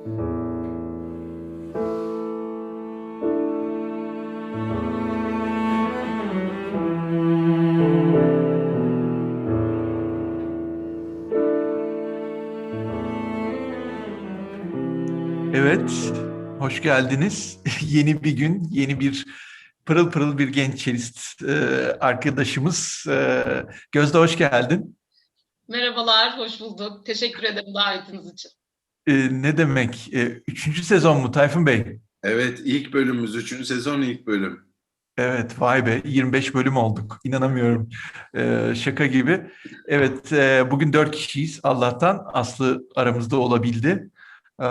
Evet, hoş geldiniz. Yeni bir gün, yeni bir pırıl pırıl bir genç cellist arkadaşımız. Gözde hoş geldin. Merhabalar, hoş bulduk. Teşekkür ederim davetiniz için. Ne demek? Üçüncü sezon mu Tayfun Bey? Evet, ilk bölümümüz, üçüncü sezon ilk bölüm. Evet, vay be, 25 bölüm olduk. İnanamıyorum. Şaka gibi. Evet, bugün 4 kişiyiz. Allah'tan Aslı aramızda olabildi. Ee,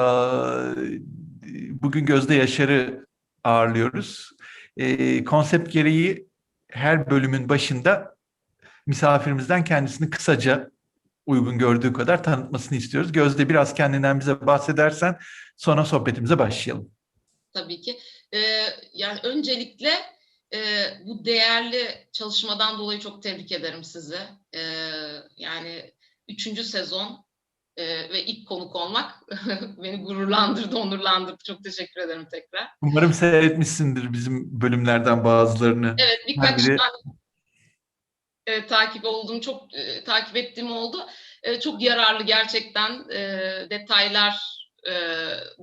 Bugün Gözde Yaşar'ı ağırlıyoruz. Konsept gereği her bölümün başında misafirimizden kendisini kısaca uygun gördüğü kadar tanıtmasını istiyoruz. Gözde, biraz kendinden bize bahsedersen sonra sohbetimize başlayalım. Tabii ki. Yani öncelikle bu değerli çalışmadan dolayı çok tebrik ederim sizi. Yani üçüncü sezon ve ilk konuk olmak beni gururlandırdı, onurlandırdı. Çok teşekkür ederim tekrar. Umarım seyretmişsindir bizim bölümlerden bazılarını. Evet, Her birkaç biri takip ettiğim oldu. Çok yararlı gerçekten detaylar, e,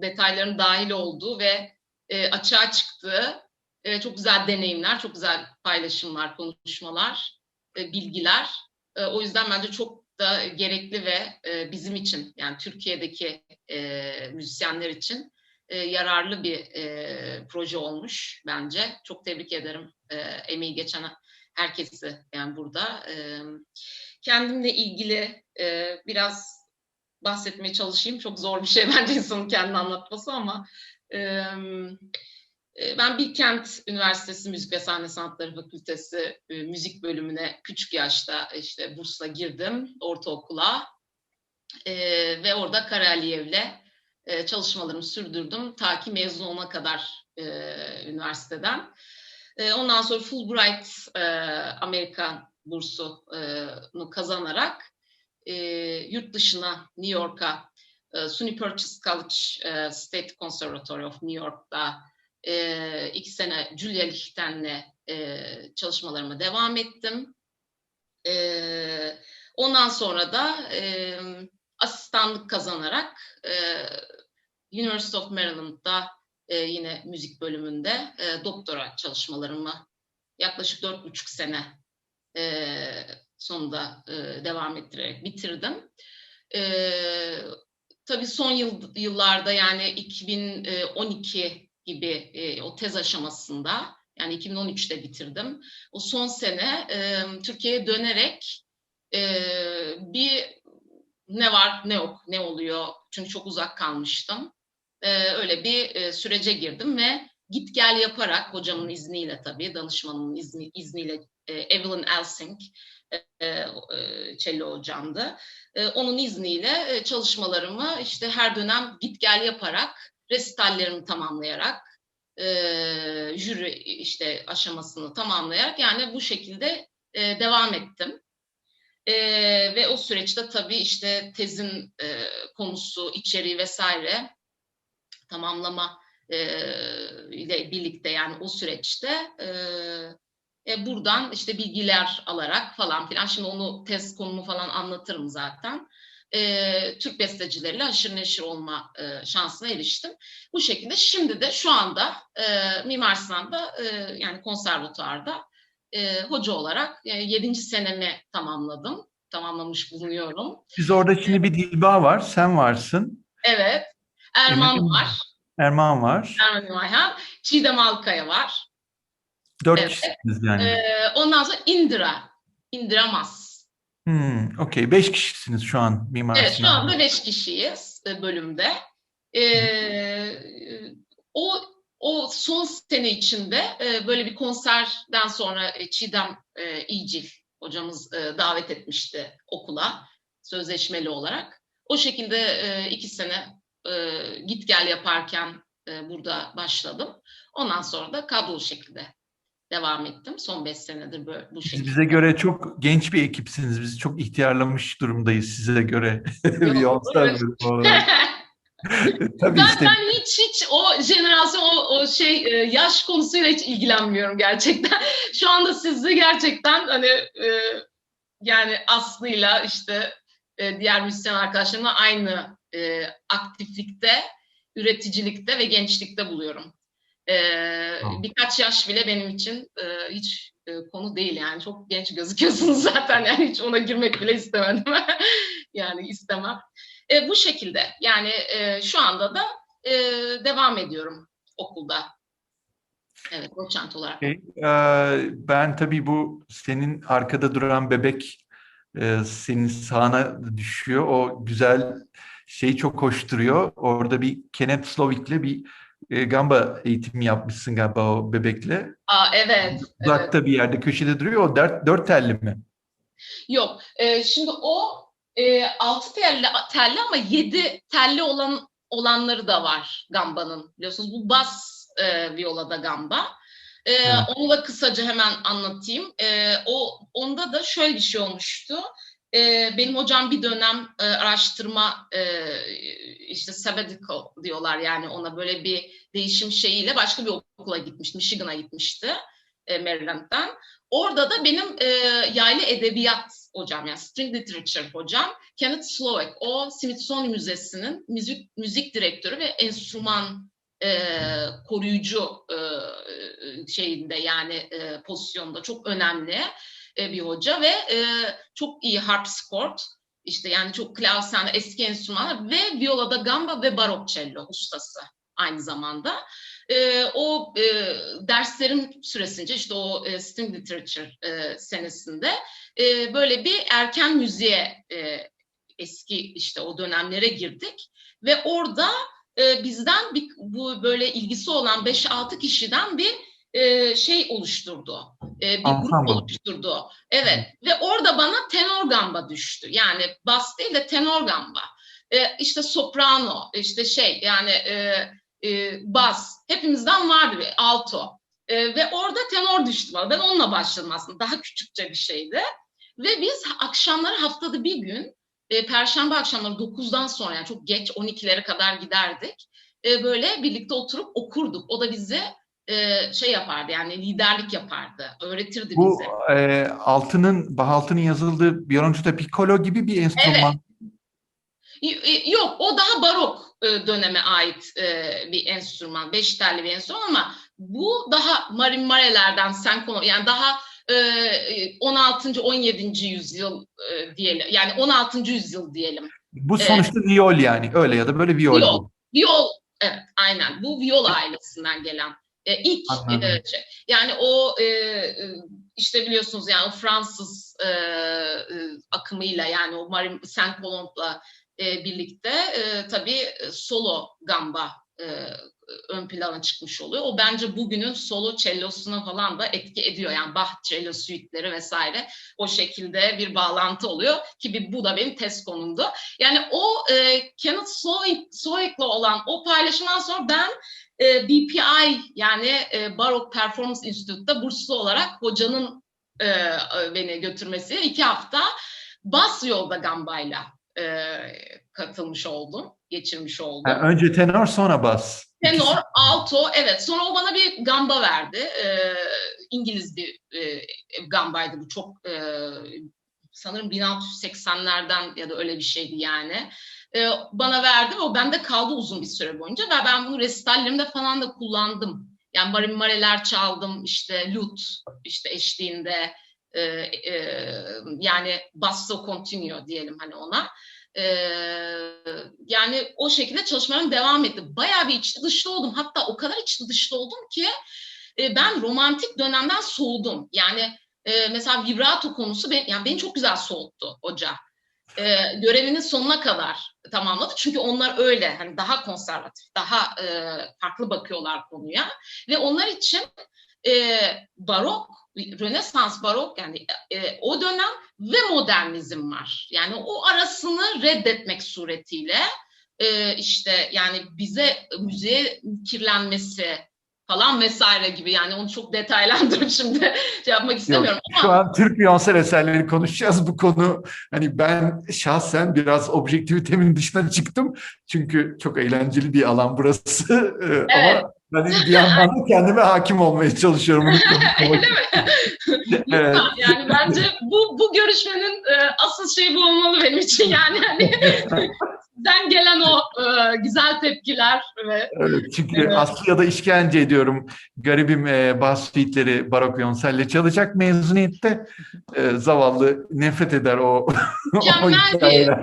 detayların dahil olduğu ve açığa çıktığı çok güzel deneyimler, çok güzel paylaşımlar, konuşmalar, bilgiler. O yüzden bence çok da gerekli ve bizim için, yani Türkiye'deki müzisyenler için yararlı bir proje olmuş bence. Çok tebrik ederim emeği geçen herkesi yani burada. Kendimle ilgili biraz bahsetmeye çalışayım. Çok zor bir şey bence insanın kendini anlatması ama ben Bilkent Üniversitesi Müzik ve Sahne Sanatları Fakültesi müzik bölümüne küçük yaşta işte bursla girdim ortaokula ve orada Karaliyev'le çalışmalarımı sürdürdüm ta ki mezun olana kadar üniversiteden. Ondan sonra Fulbright Amerikan bursunu kazanarak yurt dışına New York'a SUNY Purchase College State Conservatory of New York'ta 2 sene Julia Lichten'le çalışmalarıma devam ettim. Ondan sonra da asistanlık kazanarak University of Maryland'da yine müzik bölümünde doktora çalışmalarımı yaklaşık 4,5 sene sonunda devam ettirerek bitirdim. Tabii son yıllarda yani 2012 gibi o tez aşamasında, yani 2013'te bitirdim. O son sene Türkiye'ye dönerek bir ne var ne yok ne oluyor, çünkü çok uzak kalmıştım. Öyle bir sürece girdim ve git gel yaparak hocamın izniyle, tabii danışmanımın izniyle, Evelyn Elsing cello hocamdı. Onun izniyle çalışmalarımı işte her dönem git gel yaparak, resitallerimi tamamlayarak, jüri işte aşamasını tamamlayarak, yani bu şekilde devam ettim. Ve o süreçte tabii işte tezin konusu, içeriği vesaire tamamlama ile birlikte, yani o süreçte buradan işte bilgiler alarak falan filan, şimdi onu tez konumu falan anlatırım zaten. Türk bestecileriyle haşır neşir olma şansına eriştim. Bu şekilde şimdi de şu anda Mimar Sinan'da yani konservatuarda hoca olarak 7. senemi tamamlamış bulunuyorum. biz orada şimdi bir Dilba var, sen varsın. Evet, Erman Emin var, Erman var. Erman İlhan, Çiğdem Alkaya var. Dört Evet. kişisiniz yani. Ondan sonra Indira Mas. Okey. 5 kişisiniz şu an Mimar Evet, şu Sinan'da. anda 5 kişiyiz bölümde. Hı. Ee, o o son sene içinde böyle bir konserden sonra Çiğdem İyicil hocamız davet etmişti okula sözleşmeli olarak. O şekilde 2 sene git gel yaparken burada başladım. Ondan sonra da kadrolu şekilde devam ettim. Son 5 senedir böyle bu Siz şekilde. bize göre çok genç bir ekipsiniz. Biz çok ihtiyarlamış durumdayız size göre. Bir Yok, yol olur mu? olarak. Tabii işte. Ben hiç o jenerasyon, yaş konusuyla hiç ilgilenmiyorum gerçekten. Şu anda sizi gerçekten hani yani Aslı'yla işte diğer müzisyen arkadaşlarımla aynı aktiflikte, üreticilikte ve gençlikte buluyorum. Tamam. Birkaç yaş bile benim için hiç konu değil yani. Çok genç gözüküyorsunuz zaten, yani hiç ona girmek bile istemedim. Yani istemem. Bu şekilde yani şu anda da devam ediyorum okulda. Evet, doçent olarak. Ben tabii bu senin arkada duran bebek senin sağına düşüyor. O güzel şey çok hoş duruyor. Orada bir Kenneth Slovik'le bir gamba eğitimi yapmışsın galiba o bebekle. Evet, evet. Uzakta bir yerde köşede duruyor. O dört telli mi? Yok. Şimdi o 6 telli ama 7 telli olanları da var gambanın. Biliyorsunuz bu bas violada gamba. Evet. Onu da kısaca hemen anlatayım. Onda da şöyle bir şey olmuştu. Benim hocam bir dönem araştırma işte sabbatical diyorlar, yani ona böyle bir değişim şeyiyle başka bir okula gitmişti. Michigan'a gitmişti, Maryland'den. Orada da benim yaylı edebiyat hocam, yani string literature hocam Kenneth Slovak, o Smithsonian Müzesi'nin müzik direktörü ve enstrüman koruyucu şeyinde, yani pozisyonda çok önemli bir hoca ve çok iyi harpsichord, işte yani çok klavsen, eski enstrümanlar ve violada gamba ve barok cello ustası aynı zamanda. O derslerin süresince işte o string literature senesinde böyle bir erken müziğe eski işte o dönemlere girdik ve orada bizden bu böyle ilgisi olan 5-6 kişiden bir şey oluşturdu. Bir grup Ensemble. oluşturdu. Evet. Ve orada bana tenor gamba düştü. Yani bas değil de tenor gamba. İşte soprano, işte yani bas. Hepimizden vardı bir alto. Ve orada tenor düştü bana. Ben onunla başladım aslında. Daha küçükçe bir şeydi. Ve biz akşamları haftada bir gün Perşembe akşamları 9'dan sonra, yani çok geç 12'lere kadar giderdik. Böyle birlikte oturup okurduk. O da bize şey yapardı, yani liderlik yapardı. Öğretirdi Bu bize. Altın'ın yazıldığı Violoncello Piccolo gibi bir Evet. enstrüman. Yok, o daha barok döneme ait bir enstrüman. Beş telli bir enstrüman ama bu daha Marin Mare'lerden yani daha 16. 17. yüzyıl diyelim. Yani 16. yüzyıl diyelim. Bu E, sonuçta viol yani. Öyle ya da böyle viol Viol. bu. Viol. Evet, aynen. Bu viol ailesinden gelen ilk Anladım. şey. Yani o işte biliyorsunuz, yani o Fransız akımıyla, yani o Marie Saint-Colombe'la birlikte tabii solo gamba ön plana çıkmış oluyor. O bence bugünün solo cellosuna falan da etki ediyor. Yani Bach cello suite'leri vesaire, o şekilde bir bağlantı oluyor ki bu da benim test konumdu. Yani o Kenneth Slovik'le olan o paylaşımdan sonra ben BPI, yani Baroque Performance Institute'da burslu olarak hocanın beni götürmesi 2 hafta bas yolda gambayla katılmış oldum, geçirmiş Yani oldum. önce tenor sonra bas. İkisi. Tenor, alto, evet. Sonra o bana bir gamba verdi. İngiliz bir gambaydı bu. Çok sanırım 1680'lerden ya da öyle bir şeydi yani. Bana verdi ve o bende kaldı uzun bir süre boyunca ve ben bunu resitallerimde falan da kullandım. Yani Marin Mare'ler çaldım, işte lute işte eşliğinde, yani basso continuo diyelim hani ona. Yani o şekilde çalışmalarım devam etti. Bayağı bir içli dışlı oldum. Hatta o kadar içli dışlı oldum ki ben romantik dönemden soğudum. Yani mesela vibrato konusu beni çok güzel soğuttu hoca. Görevinin sonuna kadar tamamladı. Çünkü onlar öyle, hani daha konservatif, daha farklı bakıyorlar konuya. Ve onlar için barok, Rönesans barok, yani o dönem ve modernizm var. Yani o arasını reddetmek suretiyle işte yani bize müziğe kirlenmesi falan vesaire gibi. Yani onu çok detaylandırıp şimdi şey yapmak istemiyorum. Yok, şu an Türk Beyoncé eserleri konuşacağız. Bu konu, hani ben şahsen biraz objektivitemin dışına çıktım. Çünkü çok eğlenceli bir alan burası. Evet. Ama ben bir yandan da kendime hakim olmaya çalışıyorum. Bunu konuşmamak Öyle mi? için. Evet. Lütfen, yani bence bu görüşmenin asıl şeyi bu olmalı benim için. Yani hani sizden gelen o güzel tepkiler ve Evet, çünkü Aslı'ya işkence ediyorum. Garibim bas suite'leri Baroque violonselle çalacak mezuniyette. Zavallı nefret eder o mükemmel bir hikayeler.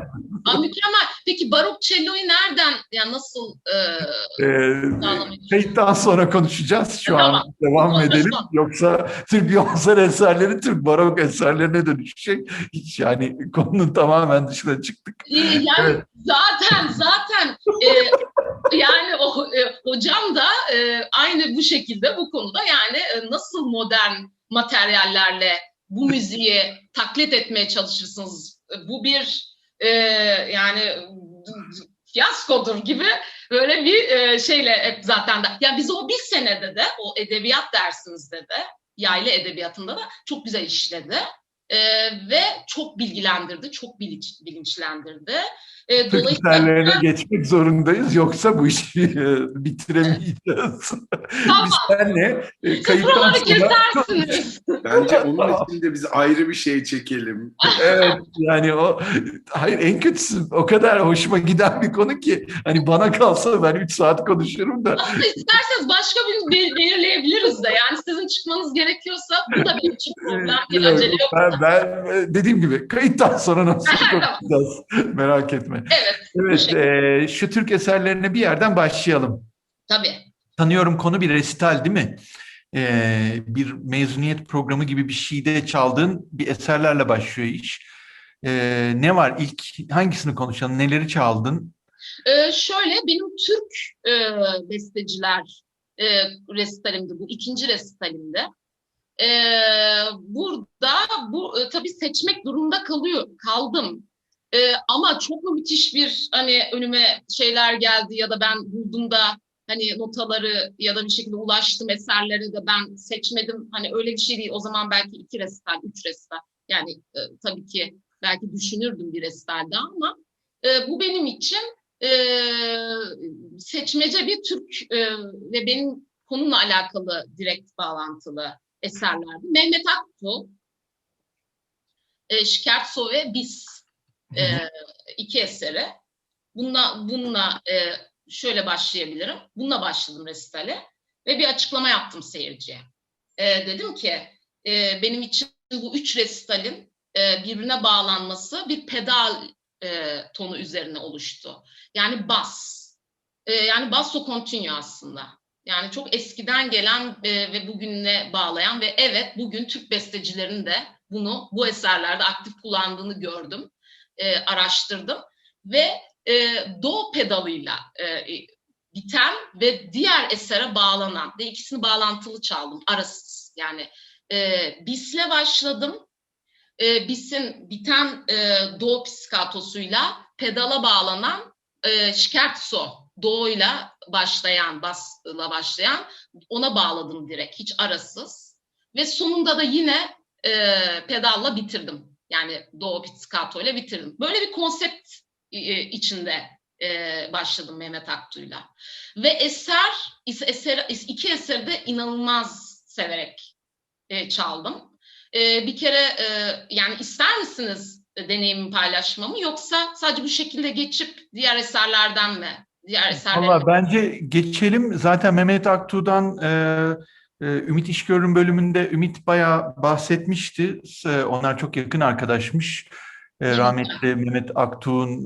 mükemmel. Peki barok cello'yu nereden, yani nasıl sağlamayı Kayıttan düşünüyorsunuz? sonra konuşacağız. Şu an Tamam. Bu devam konuda edelim. son. Yoksa Türk Beyoncé eserleri Türk barok eserlerine dönüşecek. Hiç, yani konunun tamamen dışına çıktık. Yani Evet. zaten yani hocam da aynı bu şekilde bu konuda, yani nasıl modern materyallerle bu müziği taklit etmeye çalışırsınız? Bu bir yani fiyaskodur gibi böyle bir şeyle hep zaten de. Yani biz o bir senede de o edebiyat dersimizde de, yaylı edebiyatında da çok güzel işledi. Ve çok bilgilendirdi, çok bilinçlendirdi. Türk Dolayısıyla eserlerine geçmek zorundayız. Yoksa bu işi bitiremeyeceğiz. Biz tamam, seninle kayıttan sıfırları sonra kesersiniz. Bence onun için de biz ayrı bir şey çekelim. evet, yani hayır, en kötüsü o kadar hoşuma giden bir konu ki hani bana kalsa ben 3 saat konuşurum da. Aslında isterseniz başka bir belirleyebiliriz de. Yani sizin çıkmanız gerekiyorsa bu da benim için problem değil. Acele yok. Ben dediğim gibi kayıttan sonra nasıl Tamam. konuşacağız, merak etme. Evet, bu Evet, şekilde. şu Türk eserlerine bir yerden başlayalım. Tabii. Sanıyorum konu bir resital değil mi? Bir mezuniyet programı gibi bir şeyde çaldığın bir eserlerle başlıyor iş. Ne var ilk, hangisini konuşalım, neleri çaldın? Şöyle, benim Türk besteciler resitalimdi, bu ikinci resitalimde. Burada tabii seçmek durumunda kaldım. Ama çok mu müthiş bir, hani önüme şeyler geldi ya da ben buldum da hani notaları ya da bir şekilde ulaştım eserlere de ben seçmedim. Hani öyle bir şey değil. O zaman belki 2 resital, 3 resital. Yani tabii ki belki düşünürdüm bir resitalde ama bu benim için e, seçmece bir Türk ve benim konumla alakalı direkt bağlantılı eserlerdi. Mehmet Aktu, Scherzo ve Bis iki eseri. Bununla şöyle başlayabilirim. Bununla başladım resitale ve bir açıklama yaptım seyirciye. Dedim ki benim için bu 3 resitalin birbirine bağlanması bir pedal tonu üzerine oluştu. Yani bas. Yani basso continuo aslında. Yani çok eskiden gelen ve bugüne bağlayan ve evet, bugün Türk bestecilerin de bu eserlerde aktif kullandığını gördüm, araştırdım ve do pedalıyla biten ve diğer esere bağlanan ve ikisini bağlantılı çaldım, arasız. Yani bisle başladım. Bis'in biten do psikatosuyla pedala bağlanan scherzo, do'yla başlayan, basla başlayan, ona bağladım direkt, hiç arasız. Ve sonunda da yine pedalla bitirdim. Yani do pizzicato ile bitirdim. Böyle bir konsept içinde başladım Mehmet Aktu'yla. Ve iki eseri de inanılmaz severek çaldım. Bir kere yani ister misiniz deneyimimi paylaşmamı, yoksa sadece bu şekilde geçip diğer eserlerden mi? Diğer eserlerden Valla bence geçelim. Zaten Mehmet Aktuğ'dan Ümit İşgör'ün bölümünde Ümit bayağı bahsetmişti. Onlar çok yakın arkadaşmış. Rahmetli Mehmet Aktuğ'un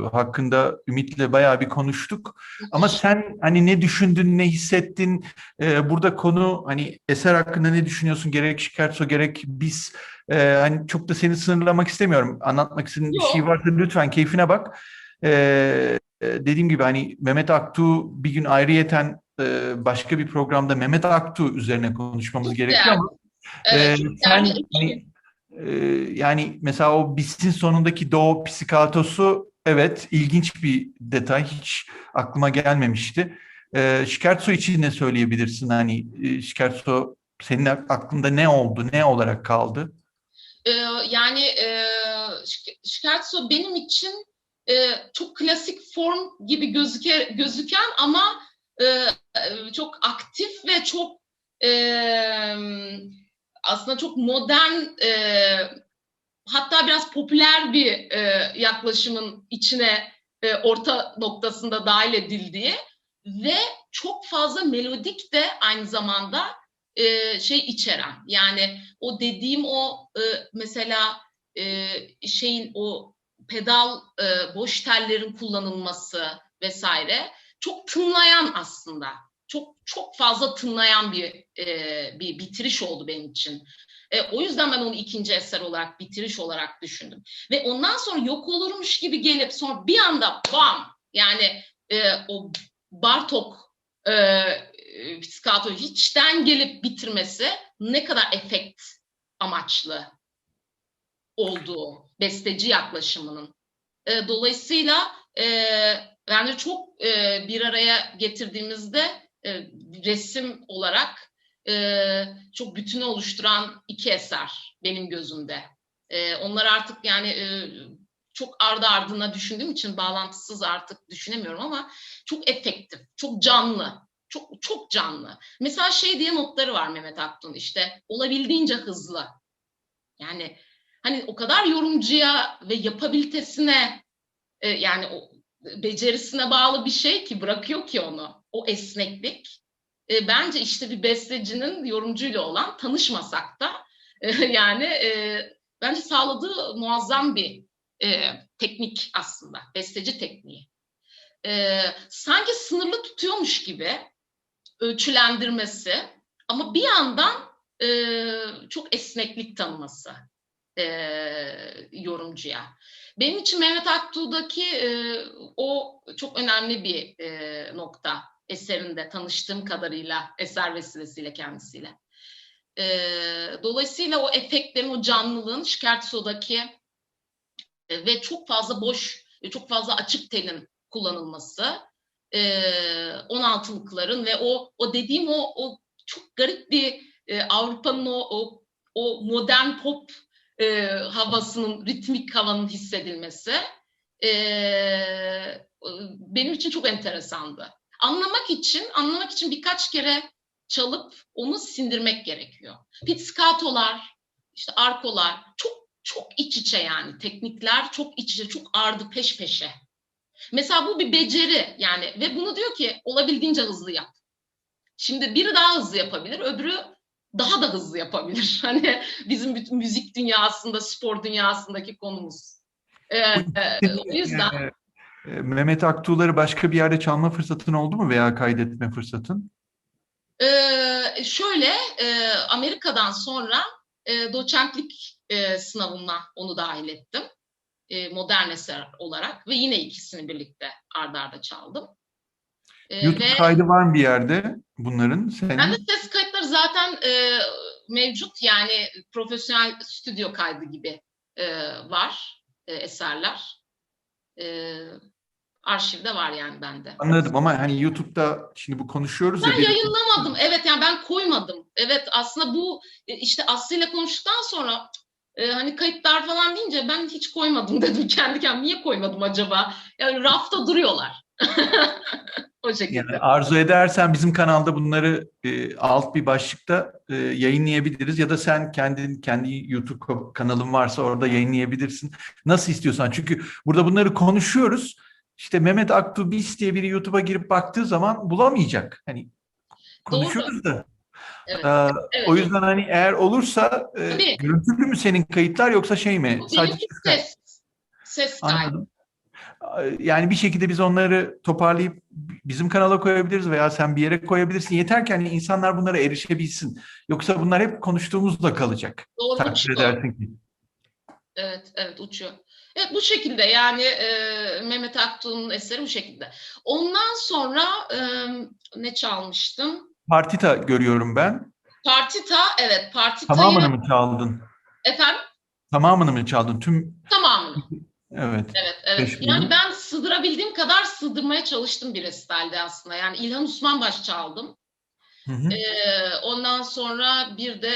hakkında Ümit'le bayağı bir konuştuk. Ama sen hani ne düşündün, ne hissettin? Burada konu hani eser hakkında ne düşünüyorsun? Gerek Scherzo gerek biz. Hani çok da seni sınırlamak istemiyorum. Anlatmak istediğin bir şey Yok. varsa lütfen keyfine bak. Dediğim gibi hani Mehmet Aktuğ bir gün ayrıyeten başka bir programda Mehmet Aktuğ üzerine konuşmamız Çok gerekiyor değerli. ama Evet, çok sen değerli. hani yani mesela o bisin sonundaki do psikatosu, evet, ilginç bir detay, hiç aklıma gelmemişti. Scherzo için ne söyleyebilirsin? Hani Scherzo senin aklında ne oldu? Ne olarak kaldı? Yani Scherzo benim için çok klasik form gibi gözüken ama çok aktif ve çok aslında çok modern, hatta biraz popüler bir yaklaşımın içine orta noktasında dahil edildiği ve çok fazla melodik de aynı zamanda şey içeren. Yani o dediğim mesela şeyin o pedal boş tellerin kullanılması vesaire çok tınlayan aslında. Çok fazla tınlayan bir bitiriş oldu benim için. O yüzden ben onu ikinci eser olarak, bitiriş olarak düşündüm. Ve ondan sonra yok olurmuş gibi gelip sonra bir anda bam, yani o Bartok psikatro hiçten gelip bitirmesi ne kadar efekt amaçlı olduğu besteci yaklaşımının. Dolayısıyla bence çok bir araya getirdiğimizde resim olarak çok bütünü oluşturan iki eser benim gözümde. Onlar artık yani çok ardı ardına düşündüğüm için bağlantısız artık düşünemiyorum ama çok efektif, çok canlı, çok canlı. Mesela şey diye notları var Mehmet Aktun'un, işte olabildiğince hızlı. Yani hani o kadar yorumcuya ve yapabilitesine yani o becerisine bağlı bir şey ki bırakıyor ki onu. O esneklik. Bence işte bir bestecinin yorumcuyla olan, tanışmasak da yani bence sağladığı muazzam bir teknik aslında. Besteci tekniği. Sanki sınırlı tutuyormuş gibi ölçülendirmesi ama bir yandan çok esneklik tanıması yorumcuya. Benim için Mehmet Aktuğ'daki o çok önemli bir nokta eserinde, tanıştığım kadarıyla, eser vesilesiyle kendisiyle. Dolayısıyla o efektlerin, o canlılığın Scherzo'daki ve çok fazla boş, çok fazla açık telin kullanılması, 16'lıkların ve o dediğim o çok garip bir Avrupa'nın o modern pop havasının, ritmik havanın hissedilmesi benim için çok enteresandı. Anlamak için birkaç kere çalıp onu sindirmek gerekiyor. Pizzicatolar, işte arkolar çok iç içe, yani teknikler çok iç içe, çok ardı peş peşe. Mesela bu bir beceri yani ve bunu diyor ki olabildiğince hızlı yap. Şimdi biri daha hızlı yapabilir, öbürü daha da hızlı yapabilir. Hani bizim bütün müzik dünyasında, spor dünyasındaki konumuz. O yüzden Mehmet Aktuğ'ları başka bir yerde çalma fırsatın oldu mu veya kaydetme fırsatın? Şöyle Amerika'dan sonra doçentlik sınavına onu dahil ettim. Modern eser olarak ve yine ikisini birlikte arda arda çaldım. YouTube kaydı var mı bir yerde bunların senin? Ben de ses kayıtları zaten mevcut, yani profesyonel stüdyo kaydı gibi var eserler. Arşivde var yani bende. Anladım ama hani YouTube'da şimdi bu konuşuyoruz Ben ya. yayınlamadım. Evet, yani ben koymadım. Evet, aslında bu işte Aslı ile konuştuktan sonra hani kayıtlar falan deyince ben hiç koymadım dedim kendi kendime. Niye koymadım acaba? Yani rafta duruyorlar. O şekilde. Yani arzu edersen bizim kanalda bunları alt bir başlıkta yayınlayabiliriz ya da sen kendi YouTube kanalın varsa orada yayınlayabilirsin. Nasıl istiyorsan. Çünkü burada bunları konuşuyoruz. İşte Mehmet Aktuğ Bis diye biri YouTube'a girip baktığı zaman bulamayacak. Hani konuşuyoruz da. Evet. O Evet. yüzden hani eğer olursa görüntülü mü senin kayıtlar yoksa şey mi? Benimki ses kaydı. Anladım. Yani bir şekilde biz onları toparlayıp bizim kanala koyabiliriz veya sen bir yere koyabilirsin. Yeter ki hani insanlar bunlara erişebilsin. Yoksa bunlar hep konuştuğumuzda kalacak. Doğru, Takdir uçuyor. edersin ki. Evet, uçuyor. Evet, bu şekilde yani Mehmet Aktuğ'un eseri bu şekilde. Ondan sonra ne çalmıştım? Partita görüyorum ben. Partita, evet, partitayı... Tamamını mı çaldın? Efendim? Tamamını mı çaldın? Tamamını. Evet. Evet. 5 Yani bölüm. ben sığdırabildiğim kadar sığdırmaya çalıştım bir resitalde aslında. Yani İlhan Osmanbaş çaldım. Hı hı. Ondan sonra bir de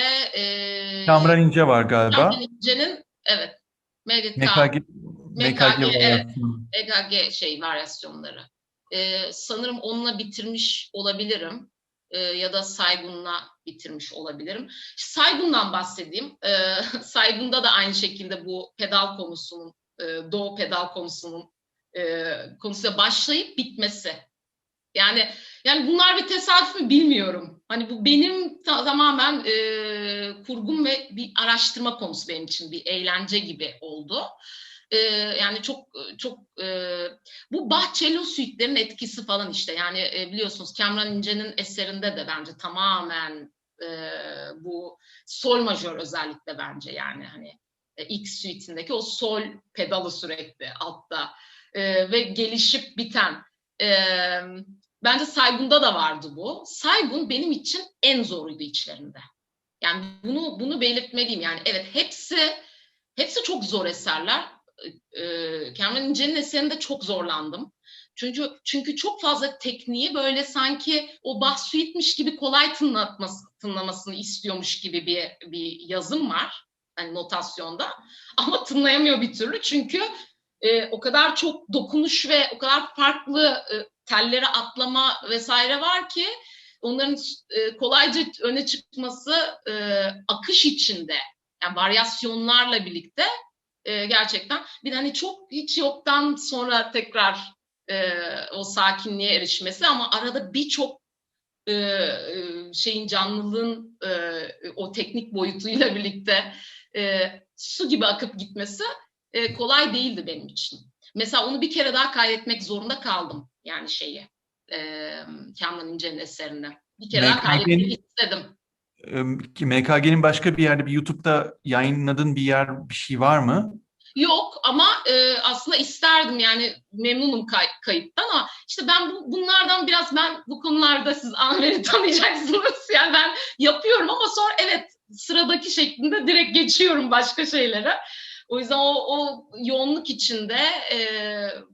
Kamran İnce var galiba. Kamran İnce'nin evet MKG, MKG MKG evet varyasyonu. MKG varyasyonları. Sanırım onunla bitirmiş olabilirim. Ya da Saygun'la bitirmiş olabilirim. Saygun'dan bahsedeyim. Saygun'da da aynı şekilde bu pedal konusunun, Doğu pedal konusunun konusuyla başlayıp bitmesi. Yani bunlar bir tesadüf mü bilmiyorum. Hani bu benim tamamen kurgum ve bir araştırma konusu benim için bir eğlence gibi oldu. Yani çok çok bu Bach cello suite'lerin etkisi falan işte. Yani biliyorsunuz Kamran İnce'nin eserinde de bence tamamen bu sol majör özellikle bence yani hani ilk suite'indeki o sol pedalı sürekli altta ve gelişip biten. Bence Saygun'da da vardı bu. Saygun benim için en zoruydu içlerinde. Yani bunu belirtmeliyim. Yani evet hepsi çok zor eserler. Kamran İnce'nin eserinde çok zorlandım. Çünkü çok fazla tekniği böyle sanki o Bach suite'miş gibi kolay tınlamasını istiyormuş gibi bir yazım var. Hani notasyonda. Ama tınlayamıyor bir türlü. Çünkü o kadar çok dokunuş ve o kadar farklı tellere atlama vesaire var ki onların kolayca öne çıkması akış içinde yani varyasyonlarla birlikte gerçekten bir de hani çok hiç yoktan sonra tekrar o sakinliğe erişmesi ama arada birçok şeyin canlılığın o teknik boyutuyla birlikte su gibi akıp gitmesi kolay değildi benim için. Mesela onu bir kere daha kaydetmek zorunda kaldım. Yani Kamran İnce'nin eserini. Bir kere daha kaydetmek istedim. MKG'nin başka bir yerde bir YouTube'da yayınladığın bir şey var mı? Yok ama aslında isterdim yani memnunum kayıttan ama işte ben bunlardan biraz bu konularda siz Anver'i tanıyacaksınız. Yani ben yapıyorum ama sonra evet sıradaki şeklinde direkt geçiyorum başka şeylere. O yüzden o yoğunluk içinde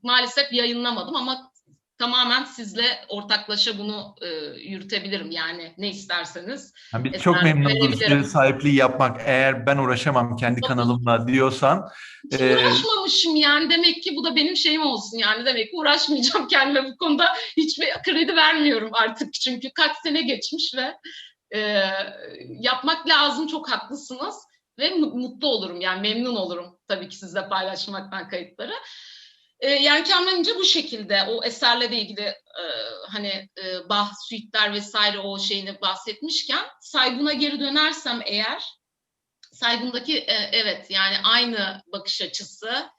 maalesef yayınlamadım ama tamamen sizle ortaklaşa bunu yürütebilirim. Yani ne isterseniz Yani biz çok eser memnun oluruz verebilirim. söz sahipliği yapmak. Eğer ben uğraşamam kendi kanalımla diyorsan. Hiç uğraşmamışım yani demek ki bu da benim şeyim olsun yani demek ki uğraşmayacağım kendime bu konuda hiçbir kredi vermiyorum artık çünkü kaç sene geçmiş ve yapmak lazım çok haklısınız ve mutlu olurum yani memnun olurum tabii ki sizle paylaşmaktan kayıtları. Yani Kamran İnce bu şekilde o eserle de ilgili hani Bach, suite'ler vesaire o şeyini bahsetmişken Saygun'a geri dönersem eğer Saygun'daki evet yani aynı bakış açısı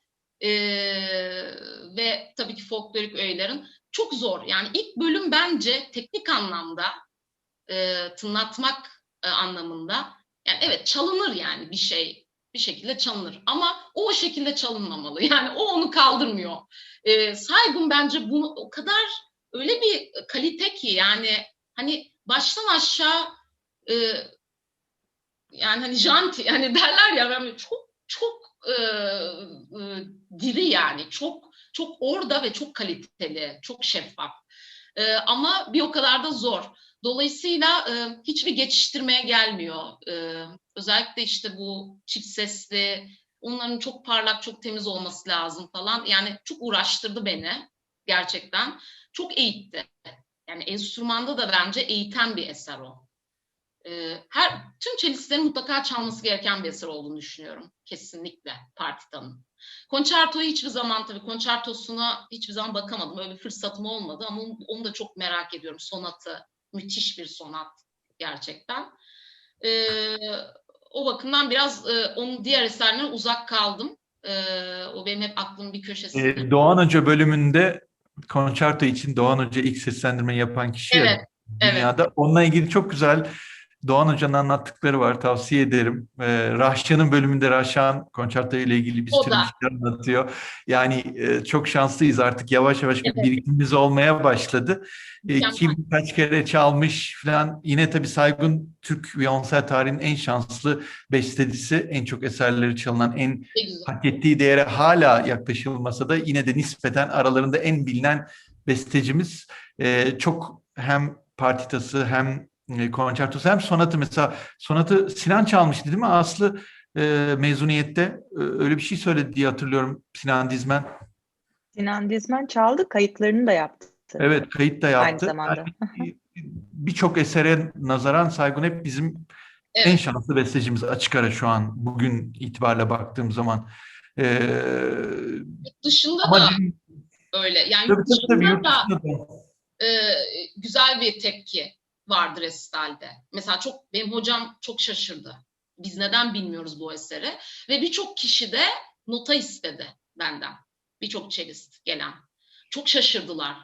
ve tabii ki folklorik öğelerin çok zor. Yani ilk bölüm bence teknik anlamda tınlatmak anlamında yani evet çalınır yani bir şekilde çalınır ama o şekilde çalınmamalı. Yani o onu kaldırmıyor. Saygun bence bunu o kadar öyle bir kalite ki yani hani baştan aşağı yani hani janti hani derler ya ben çok çok diri yani çok orada ve çok kaliteli, çok şeffaf. Ama bir o kadar da zor. Dolayısıyla hiçbir geçiştirmeye gelmiyor. Özellikle işte bu çift sesli, onların çok parlak, çok temiz olması lazım falan. Yani çok uğraştırdı beni gerçekten. Çok eğitti. Yani enstrümanda da bence eğiten bir eser o. Tüm cellistlerin mutlaka çalması gereken bir eser olduğunu düşünüyorum. Kesinlikle partitanın. Concerto'yu hiçbir zaman tabii konçertosuna hiçbir zaman bakamadım. Öyle bir fırsatım olmadı ama onu da çok merak ediyorum. Sonatı müthiş bir sonat gerçekten. O bakımdan biraz onun diğer eserlerine uzak kaldım. O benim hep aklımın bir köşesinde. Doğan Hoca bölümünde konçerto için Doğan Hoca ilk seslendirme yapan kişi ya Evet, evet. dünyada. Onunla ilgili çok güzel Doğan Hoca'nın anlattıkları var. Tavsiye ederim. Rahşan'ın bölümünde Rahşan konçerto ile ilgili bir O sürü bir da. şeyler anlatıyor. Yani çok şanslıyız artık. Yavaş yavaş bir Evet, birikimimiz olmaya başladı. Kim mükemmel. birkaç kere çalmış falan. Yine tabii Saygun Türk viyonsel tarihinin en şanslı bestecisi. En çok eserleri çalınan, en Ne güzel. hak ettiği değere hala yaklaşılmasa da yine de nispeten aralarında en bilinen bestecimiz. Çok hem partitası hem konçertosu hem sonatı, mesela sonatı Sinan çalmıştı değil mi? Aslı mezuniyette öyle bir şey söyledi diye hatırlıyorum, Sinan Dizmen. Sinan Dizmen çaldı, kayıtlarını da yaptı Evet, kayıt da aynı yaptı. zamanda. Yani birçok esere nazaran Saygun hep bizim en Evet. şanslı bestecimiz açık ara şu an, bugün itibariyle baktığım zaman. E, Yurt dışında ama da öyle. Yani tabii yurt tabii dışında yurt da dışında da. güzel bir tepki vardır resitalde. Mesela benim hocam çok şaşırdı. Biz neden bilmiyoruz bu eseri? Ve birçok kişi de nota istedi benden. Birçok cellist gelen. Çok şaşırdılar.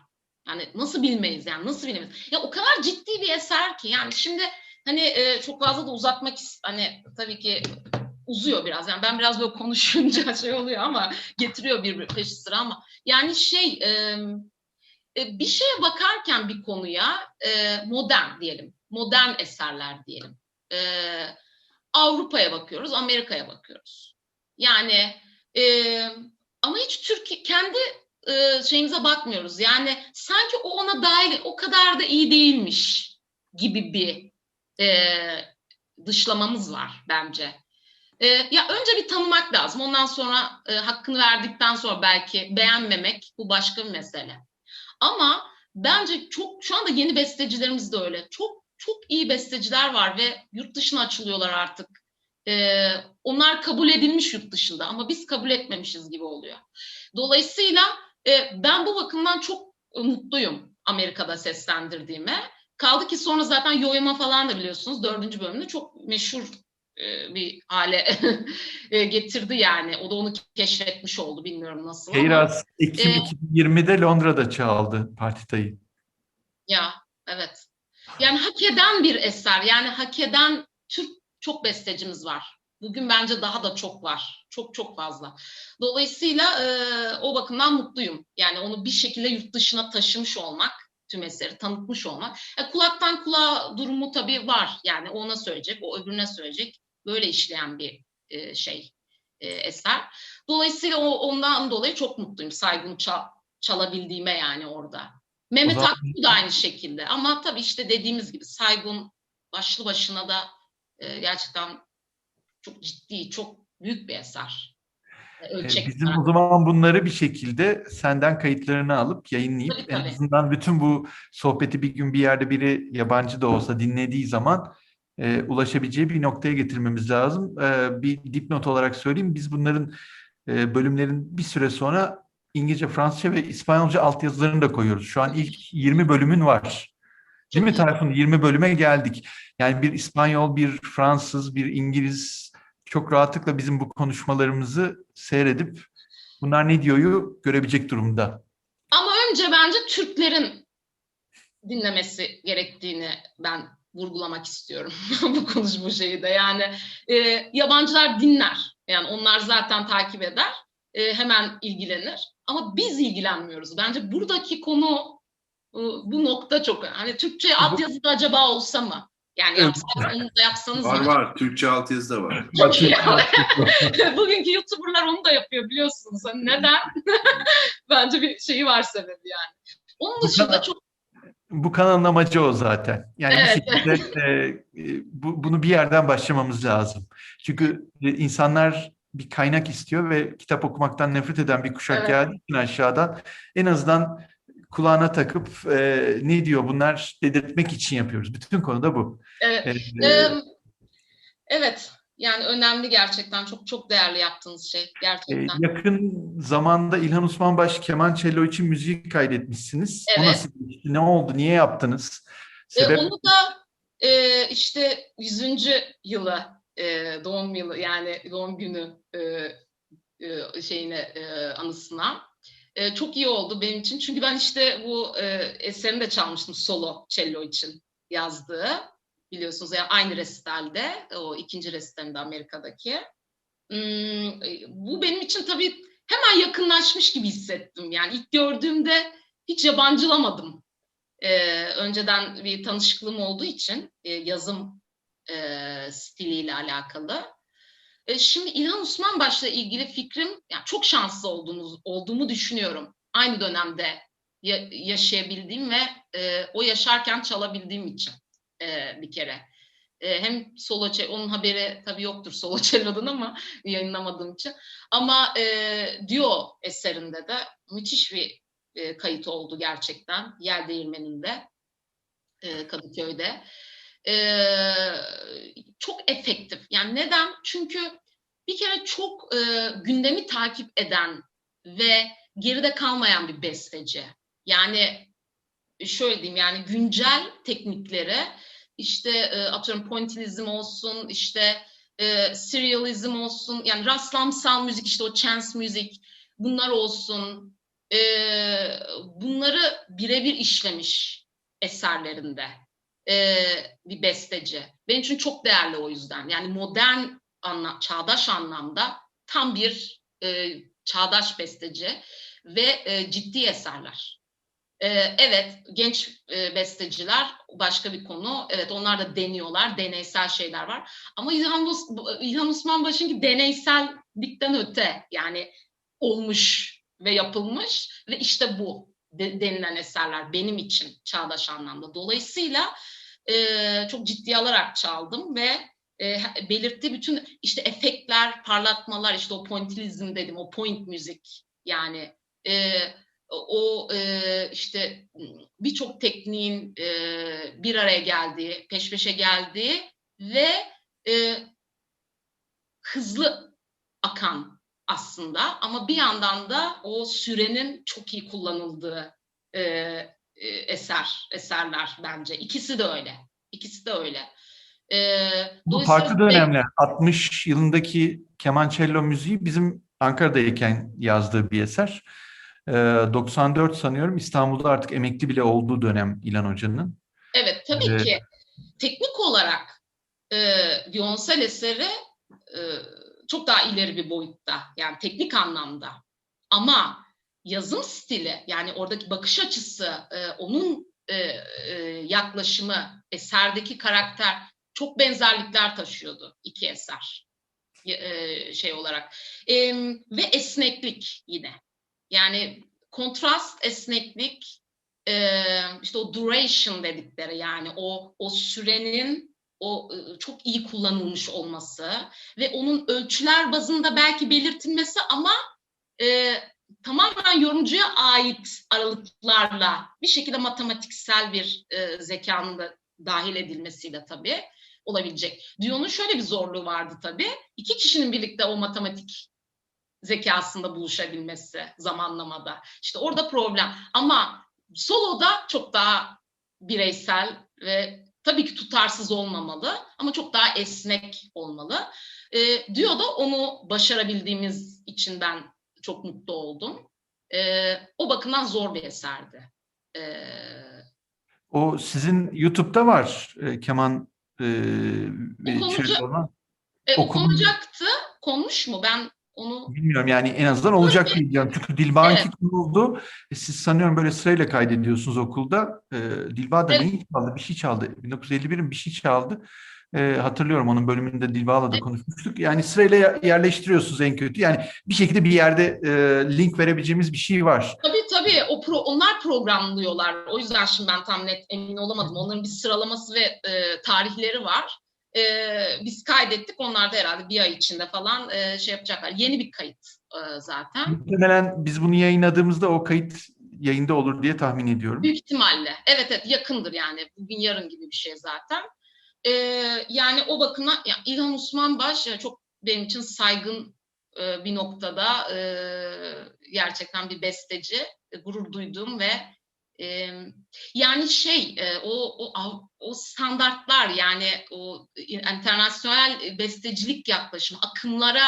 Yani nasıl bilmeyiz yani, nasıl bilmeyiz? Ya o kadar ciddi bir eser ki yani şimdi hani çok fazla da uzatmak hani tabii ki uzuyor biraz. Yani ben biraz böyle konuşunca şey oluyor ama getiriyor bir peş sıra ama yani bir şeye bakarken bir konuya modern diyelim, modern eserler diyelim. E, Avrupa'ya bakıyoruz, Amerika'ya bakıyoruz. Yani ama hiç Türkiye kendi şeyimize bakmıyoruz. Yani sanki o ona dahil, o kadar da iyi değilmiş gibi bir dışlamamız var bence. Ya önce bir tanımak lazım. Ondan sonra hakkını verdikten sonra belki beğenmemek bu başka bir mesele. Ama bence şu anda yeni bestecilerimiz de öyle. Çok çok iyi besteciler var ve yurt dışına açılıyorlar artık. Onlar kabul edilmiş yurt dışında ama biz kabul etmemişiz gibi oluyor. Dolayısıyla ben bu bakımdan çok mutluyum Amerika'da seslendirdiğime. Kaldı ki sonra zaten Yo-Yo'ma falan da biliyorsunuz 4. bölümde çok meşhur bir hale getirdi yani. O da onu keşfetmiş oldu. Bilmiyorum nasıl ama. Keyraz Ekim 2020'de Londra'da çaldı partitayı. Ya evet. Yani hak eden bir eser. Yani hak eden Türk çok bestecimiz var. Bugün bence daha da çok var. Çok çok fazla. Dolayısıyla o bakımdan mutluyum. Yani onu bir şekilde yurt dışına taşımış olmak, tüm eseri tanıtmış olmak. Kulaktan kulağa durumu tabii var. Yani o ona söyleyecek, o öbürüne söyleyecek. Böyle işleyen bir eser. Dolayısıyla ondan dolayı çok mutluyum. Saygun çalabildiğime yani orada. O Mehmet zaman Akgül de aynı şekilde. Ama tabii işte dediğimiz gibi Saygun başlı başına da gerçekten çok ciddi, çok büyük bir eser. Ölçek bizim olarak. o zaman bunları bir şekilde senden kayıtlarını alıp yayınlayıp Tabii en tabii. azından bütün bu sohbeti bir gün bir yerde biri yabancı da olsa dinlediği zaman ulaşabileceği bir noktaya getirmemiz lazım. Bir dipnot olarak söyleyeyim. Biz bunların bölümlerin bir süre sonra İngilizce, Fransızca ve İspanyolca altyazılarını da koyuyoruz. Şu an ilk 20 bölümün var. Değil Çok mi iyi. Tayfun? 20 bölüme geldik. Yani bir İspanyol, bir Fransız, bir İngiliz çok rahatlıkla bizim bu konuşmalarımızı seyredip bunlar ne diyor'yu görebilecek durumda. Ama önce bence Türklerin dinlemesi gerektiğini ben vurgulamak istiyorum bu şeyi de. Yani yabancılar dinler. Yani onlar zaten takip eder. Hemen ilgilenir. Ama biz ilgilenmiyoruz. Bence buradaki konu bu nokta çok. Hani Türkçe altyazı da acaba olsa mı? Yani Evet. onu da yapsanız Var mı? var. Türkçe altyazı da var. Çok iyi. Bugünkü YouTuber'lar onu da yapıyor biliyorsunuz. Hani neden? Bence bir şeyi var sebebi yani. Onun dışında çok Bu kanalın amacı o zaten. Yani bir evet. şekilde bunu bir yerden başlamamız lazım. Çünkü insanlar bir kaynak istiyor ve kitap okumaktan nefret eden bir kuşak Evet. geldiği için aşağıdan en azından kulağına takıp ne diyor bunlar dedirtmek için yapıyoruz. Bütün konu da bu. Evet. E, Evet. Yani önemli gerçekten. Çok çok değerli yaptığınız şey. Gerçekten. Yakın zamanda İlhan Osmanbaş keman cello için müziği kaydetmişsiniz. O Evet. nasıl geçti? Ne oldu? Niye yaptınız? Sebep? Onu da işte 100. yılı doğum yılı yani doğum günü anısına çok iyi oldu benim için. Çünkü ben işte bu eserini de çalmıştım solo cello için yazdığı biliyorsunuz. Yani aynı resitalde, o ikinci resitalinde Amerika'daki. Bu benim için tabii hemen yakınlaşmış gibi hissettim. Yani ilk gördüğümde hiç yabancılamadım. Önceden bir tanışıklığım olduğu için yazım stiliyle alakalı. Şimdi İlhan Osmanbaş'la ilgili fikrim, yani çok şanslı olduğumu düşünüyorum. Aynı dönemde yaşayabildiğim ve o yaşarken çalabildiğim için bir kere. Hem solo onun haberi tabii yoktur solo cello'dan ama yayınlamadığım için. Ama duo eserinde de müthiş bir kayıt oldu gerçekten. Yer Değirmeni'nde, Kadıköy'de. Çok efektif. Yani neden? Çünkü bir kere çok gündemi takip eden ve geride kalmayan bir besteci. Yani şöyle diyeyim, yani güncel teknikleri, işte atıyorum pointillizm olsun, işte serializm olsun, yani rastlamsal müzik, işte o chance müzik, bunlar olsun, bunları birebir işlemiş eserlerinde bir besteci. Benim için çok değerli o yüzden. Yani modern, çağdaş anlamda tam bir çağdaş besteci ve ciddi eserler. Evet, genç besteciler başka bir konu. Evet, onlar da deniyorlar, deneysel şeyler var. Ama İlhan Osmanbaşı'nınki deneysellikten öte, yani olmuş ve yapılmış ve işte bu denilen eserler benim için çağdaş anlamda. Dolayısıyla çok ciddiye alarak çaldım ve belirttiği bütün işte efektler, parlatmalar, işte o pointillizm dedim, o point müzik, yani o işte birçok tekniğin bir araya geldiği, peş peşe geldiği ve hızlı akan aslında, ama bir yandan da o sürenin çok iyi kullanıldığı eserler bence. İkisi de öyle. İkisi de öyle. Bu Dolayısıyla farklı dönemler. 60 yılındaki kemançello müziği bizim Ankara'dayken yazdığı bir eser. 94 sanıyorum, İstanbul'da artık emekli bile olduğu dönem İlhan Hoca'nın. evet, tabii ki teknik olarak violonsel eseri e, çok daha ileri bir boyutta, yani teknik anlamda. Ama yazım stili, yani oradaki bakış açısı, onun yaklaşımı, eserdeki karakter çok benzerlikler taşıyordu iki eser şey olarak. Ve esneklik yine. Yani kontrast, esneklik, işte o duration dedikleri, yani o sürenin çok iyi kullanılmış olması ve onun ölçüler bazında belki belirtilmesi, ama tamamen yorumcuya ait aralıklarla bir şekilde matematiksel bir zekanın da dahil edilmesiyle tabii olabilecek. Dion'un şöyle bir zorluğu vardı tabii. İki kişinin birlikte o matematik zekasında buluşabilmesi zamanlamada. İşte orada problem. Ama soloda çok daha bireysel ve tabii ki tutarsız olmamalı ama çok daha esnek olmalı. Duo'da onu başarabildiğimiz için ben çok mutlu oldum. O bakımdan zor bir eserdi. O sizin YouTube'da var keman ve Konacak, cello olan. Okulun, konacaktı. Konmuş mu? Ben onu... bilmiyorum yani, en azından olacak diye biliyorum. Çünkü Dilbağ'ınki Evet, konuldu. Siz sanıyorum böyle sırayla kaydediyorsunuz okulda. Dilbağ da evet. neyi çaldı? Bir şey çaldı. 1951'in bir şey çaldı. Hatırlıyorum, onun bölümünde Dilbağ'la da konuşmuştuk. Yani sırayla yerleştiriyorsunuz en kötü. Yani bir şekilde bir yerde link verebileceğimiz bir şey var. Tabii onlar programlıyorlar. O yüzden şimdi ben tam net emin olamadım. Onların bir sıralaması ve tarihleri var. Biz kaydettik. Onlar da herhalde bir ay içinde falan şey yapacaklar. Yeni bir kayıt zaten. Muhtemelen biz bunu yayınladığımızda o kayıt yayında olur diye tahmin ediyorum. Büyük ihtimalle. Evet, yakındır yani. Bugün yarın gibi bir şey zaten. Yani o bakımdan yani İlhan Osmanbaş çok benim için saygın bir noktada gerçekten bir besteci, gurur duyduğum ve yani o standartlar, yani o internasyonel bestecilik yaklaşımı akımlara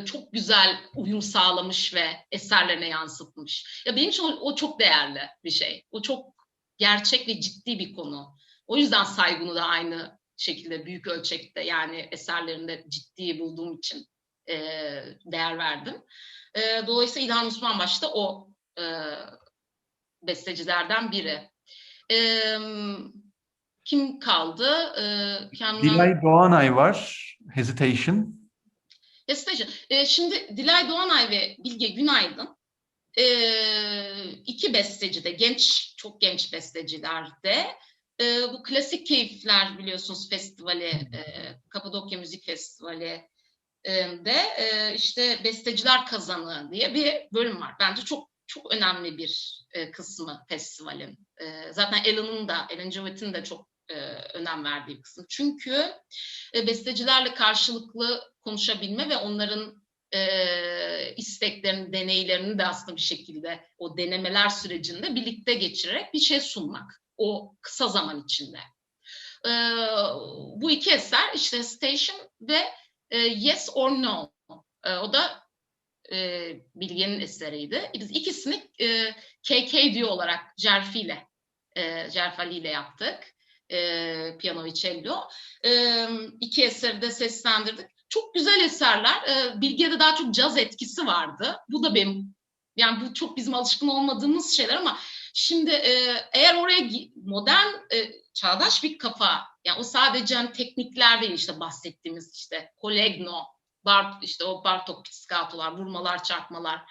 çok güzel uyum sağlamış ve eserlerine yansıtmış. Ya benim için o çok değerli bir şey. O çok gerçek ve ciddi bir konu. O yüzden Saygun'u da aynı şekilde büyük ölçekte yani eserlerinde ciddi bulduğum için değer verdim. Dolayısıyla İlhan Osmanbaş da o bestecilerden biri. Kim kaldı? Dilay Doğanay var. Hesitation. Şimdi Dilay Doğanay ve Bilge Günaydın iki besteci de çok genç besteciler de bu Klasik Keyifler biliyorsunuz festivali, Kapadokya Müzik Festivali de işte besteciler kazanı diye bir bölüm var. Bence çok çok önemli bir kısmı festivalin. Zaten Alan Jewett'in de çok önem verdiği bir kısım. Çünkü bestecilerle karşılıklı konuşabilme ve onların isteklerini, deneylerini de aslında bir şekilde o denemeler sürecinde birlikte geçirerek bir şey sunmak. O kısa zaman içinde. Bu iki eser işte Station ve Yes or No. O da Bilge'nin eseriydi. Biz ikisini KK diyor olarak Cerfali ile yaptık. Piyano ve cello. İki eseri de seslendirdik. Çok güzel eserler. Bilge'de daha çok caz etkisi vardı. Bu da benim, yani bu çok bizim alışkın olmadığımız şeyler ama şimdi eğer oraya modern, çağdaş bir kafa, yani o sadece hani teknikler değil, işte bahsettiğimiz işte Collegno, işte o Bartok pizzicatolar, vurmalar, çarpmalar,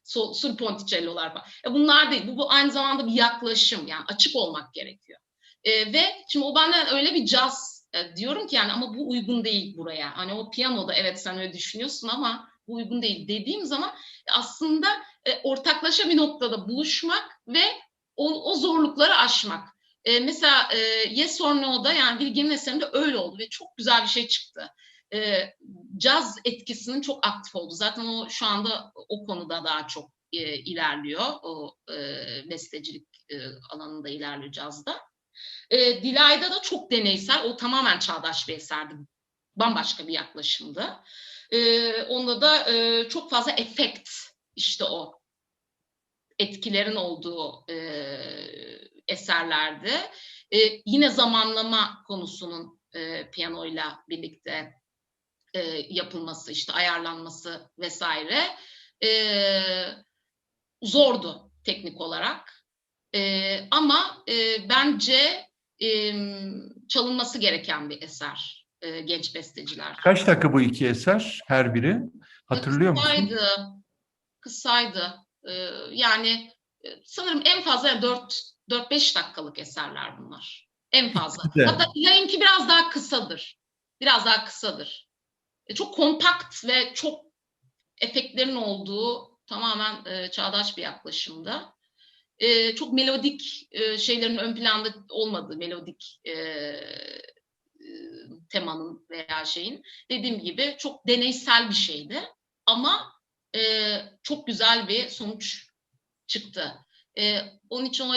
sul ponticellolar falan. Bunlar değil. Bu aynı zamanda bir yaklaşım, yani açık olmak gerekiyor. Ve şimdi o benden öyle bir caz diyorum ki yani ama bu uygun değil buraya. Hani o piyanoda evet sen öyle düşünüyorsun ama bu uygun değil dediğim zaman aslında ortaklaşa bir noktada buluşmak ve o zorlukları aşmak. Mesela Yes or No'da yani Bilge'nin eserinde öyle oldu ve çok güzel bir şey çıktı. Caz etkisinin çok aktif oldu. Zaten o şu anda o konuda daha çok ilerliyor. O bestecilik alanında ilerliyor cazda. Dilay'da da çok deneysel, o tamamen çağdaş bir eserdi. Bambaşka bir yaklaşımdı. Onda da çok fazla efekt, işte o etkilerin olduğu eserlerdi. Yine zamanlama konusunun piyanoyla birlikte yapılması, işte ayarlanması vesaire zordu teknik olarak. Ama bence çalınması gereken bir eser genç besteciler. Kaç dakika bu iki eser her biri? Hatırlıyor musun? Kısaydı. Yani sanırım en fazla 4-5 dakikalık eserler bunlar. En fazla. İkisi de. Hatta Dilay'ınki biraz daha kısadır. Biraz daha kısadır. Çok kompakt ve çok efektlerin olduğu tamamen çağdaş bir yaklaşımda. Çok melodik şeylerin ön planda olmadığı, melodik temanın veya şeyin. Dediğim gibi çok deneysel bir şeydi. Ama çok güzel bir sonuç çıktı. Onun için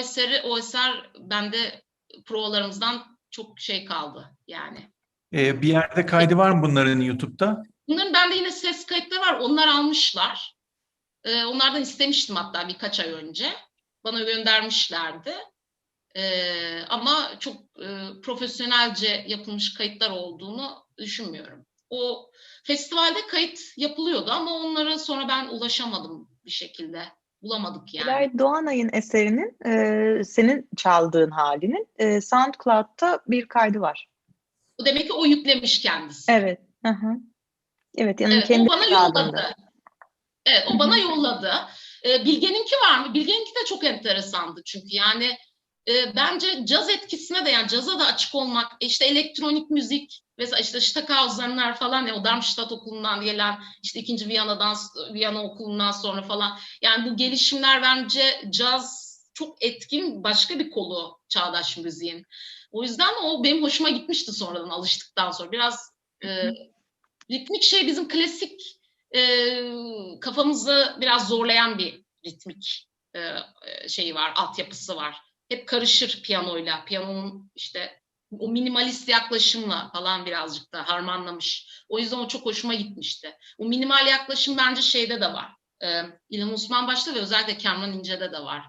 o eser bende provalarımızdan çok şey kaldı yani. Bir yerde kaydı var mı bunların YouTube'da? Bunların bende yine ses kayıtları var. Onlar almışlar. Onlardan istemiştim hatta birkaç ay önce. Bana göndermişlerdi. Ama çok profesyonelce yapılmış kayıtlar olduğunu düşünmüyorum. O festivalde kayıt yapılıyordu ama onlara sonra ben ulaşamadım bir şekilde. Bulamadık yani. Dilay Doğanay'ın eserinin senin çaldığın halinin SoundCloud'da bir kaydı var. O demek ki o yüklemiş kendisi. Evet. Hı-hı. Evet, yani Evet, kendi o bana yolladı. Evet, o bana yolladı. Bilge'ninki var mı? Bilge'ninki de çok enteresandı çünkü yani bence caz etkisine de, yani caza da açık olmak, işte elektronik müzik mesela işte Stockhausen'lar falan ya, o Darmstadt okulundan gelen işte 2. Viyana okulundan sonra falan, yani bu gelişimler bence caz çok etkin başka bir kolu çağdaş müziğin. O yüzden o benim hoşuma gitmişti sonradan, alıştıktan sonra. Biraz ritmik şey bizim klasik kafamızı biraz zorlayan bir ritmik şeyi var, altyapısı var. Hep karışır piyanoyla. Piyanonun işte o minimalist yaklaşımla falan birazcık da harmanlamış. O yüzden o çok hoşuma gitmişti. O minimal yaklaşım bence şeyde de var. İlhan Osmanbaş'ta ve özellikle Kamran İnce'de de var.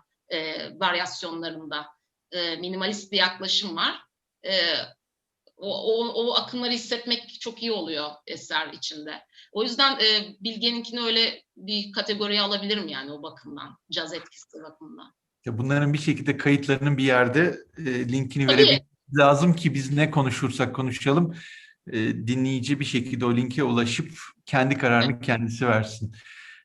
Varyasyonlarında. Minimalist bir yaklaşım var. O akımları hissetmek çok iyi oluyor eser içinde. O yüzden Bilge'ninkini öyle bir kategoriye alabilirim yani o bakımdan. Caz etkisi bakımından. Bunların bir şekilde kayıtlarının bir yerde linkini Tabii. verebilmemiz lazım ki biz ne konuşursak konuşalım dinleyici bir şekilde o linke ulaşıp kendi kararını kendisi versin.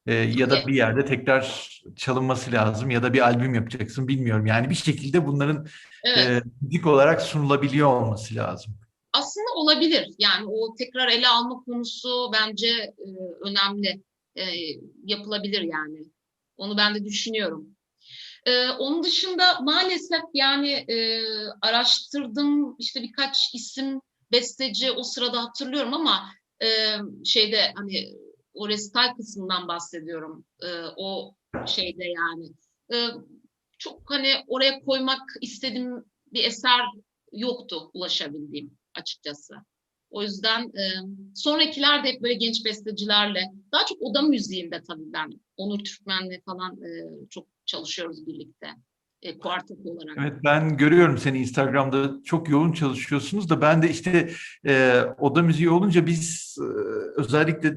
Ya da bir yerde tekrar çalınması lazım ya da bir albüm yapacaksın bilmiyorum. Yani bir şekilde bunların Evet. müzik olarak sunulabiliyor olması lazım. Aslında olabilir. Yani o tekrar ele alma konusu bence önemli. Yapılabilir yani. Onu ben de düşünüyorum. Onun dışında maalesef yani araştırdım işte birkaç isim besteci o sırada hatırlıyorum ama şeyde hani o resital kısmından bahsediyorum. O şeyde yani. E, Çok hani oraya koymak istediğim bir eser yoktu ulaşabildiğim açıkçası. O yüzden sonrakiler de hep böyle genç bestecilerle, daha çok oda müziğinde tabii ben Onur Türkmen'le falan çok çalışıyoruz birlikte. Kuartet olarak. Evet, ben görüyorum seni Instagram'da çok yoğun çalışıyorsunuz da ben de işte oda müziği olunca biz özellikle